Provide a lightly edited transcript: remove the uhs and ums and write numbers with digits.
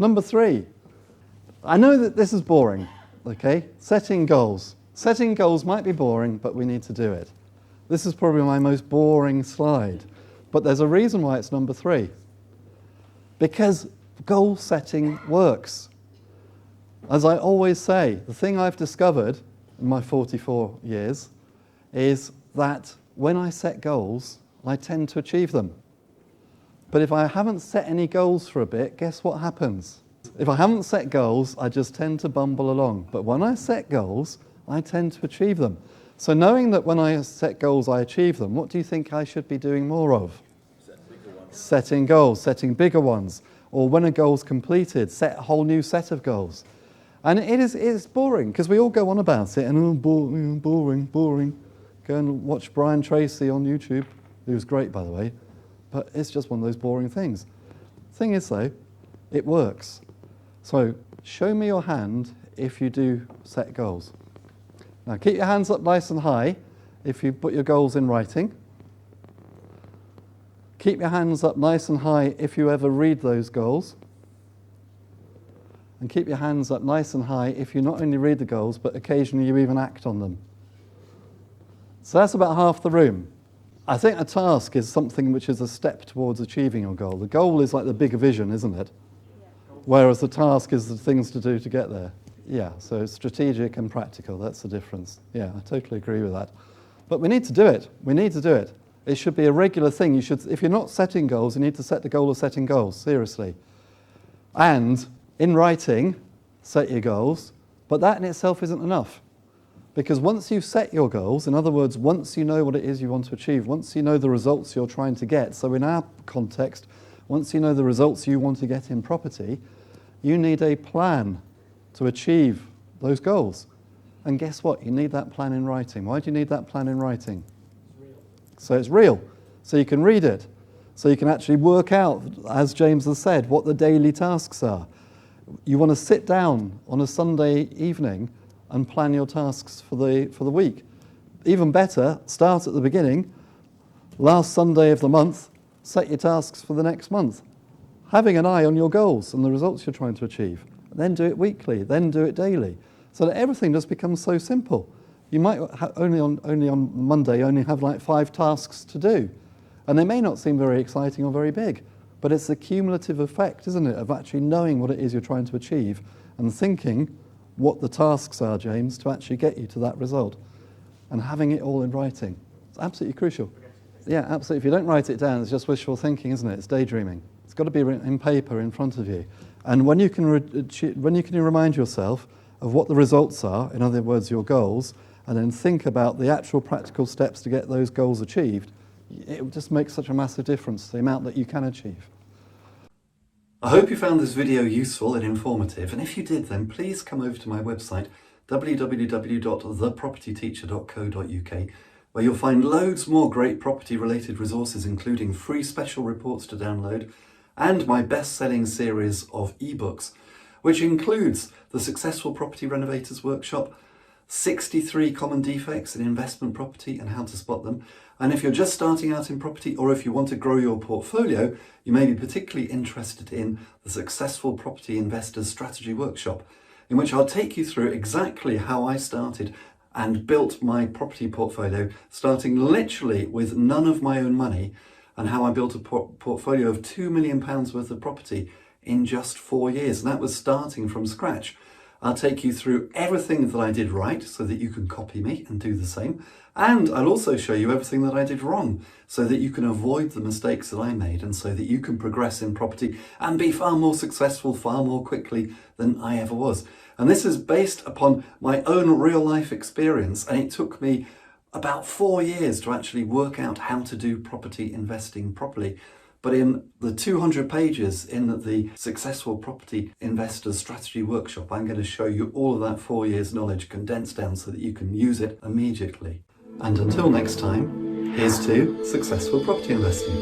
Number 3. I know that this is boring, okay? Setting goals. Setting goals might be boring, but we need to do it. This is probably my most boring slide, but there's a reason why it's number 3. Because goal setting works. As I always say, the thing I've discovered in my 44 years is that when I set goals, I tend to achieve them. But if I haven't set any goals for a bit, guess what happens? If I haven't set goals, I just tend to bumble along. But when I set goals, I tend to achieve them. So knowing that when I set goals, I achieve them, what do you think I should be doing more of? Setting goals, setting bigger ones. Or when a goal's completed, set a whole new set of goals. And it's boring, because we all go on about it, and boring. Go and watch Brian Tracy on YouTube, who's great, by the way. But it's just one of those boring things. Thing is, though, it works. So show me your hand if you do set goals. Now keep your hands up nice and high if you put your goals in writing. Keep your hands up nice and high if you ever read those goals. And keep your hands up nice and high if you not only read the goals, but occasionally you even act on them. So that's about half the room. I think a task is something which is a step towards achieving your goal. The goal is like the bigger vision, isn't it? Whereas the task is the things to do to get there. Yeah, so it's strategic and practical, that's the difference. Yeah, I totally agree with that. But we need to do it. We need to do it. It should be a regular thing. If you're not setting goals, you need to set the goal of setting goals, seriously. And in writing, set your goals, but that in itself isn't enough. Because once you've set your goals, in other words, once you know what it is you want to achieve, once you know the results you're trying to get, so in our context, once you know the results you want to get in property, you need a plan to achieve those goals. And guess what? You need that plan in writing. Why do you need that plan in writing? So it's real. So you can read it. So you can actually work out, as James has said, what the daily tasks are. You want to sit down on a Sunday evening and plan your tasks for the week. Even better, start at the beginning. Last Sunday of the month, set your tasks for the next month. Having an eye on your goals and the results you're trying to achieve. Then do it weekly, then do it daily. So that everything just becomes so simple. You might only on Monday only have like 5 tasks to do. And they may not seem very exciting or very big, but it's the cumulative effect, isn't it, of actually knowing what it is you're trying to achieve and thinking what the tasks are, James, to actually get you to that result. And having it all in writing. It's absolutely crucial. Yeah, absolutely. If you don't write it down, it's just wishful thinking, isn't it? It's daydreaming. It's got to be in paper in front of you. And when you can remind yourself of what the results are, in other words, your goals, and then think about the actual practical steps to get those goals achieved, it will just make such a massive difference, the amount that you can achieve. I hope you found this video useful and informative, and if you did, then please come over to my website www.thepropertyteacher.co.uk, where you'll find loads more great property related resources, including free special reports to download and my best-selling series of ebooks, which includes the Successful Property Renovators Workshop, 63 common defects in investment property and how to spot them. And if you're just starting out in property, or if you want to grow your portfolio, you may be particularly interested in the Successful Property Investors Strategy Workshop, in which I'll take you through exactly how I started and built my property portfolio, starting literally with none of my own money, and how I built a portfolio of £2 million worth of property in just 4 years. And that was starting from scratch. I'll take you through everything that I did right so that you can copy me and do the same. And I'll also show you everything that I did wrong so that you can avoid the mistakes that I made and so that you can progress in property and be far more successful, far more quickly than I ever was. And this is based upon my own real life experience, and it took me about 4 years to actually work out how to do property investing properly. But in the 200 pages in the Successful Property Investors Strategy Workshop, I'm going to show you all of that 4 years knowledge condensed down so that you can use it immediately. And until next time, here's to successful property investing.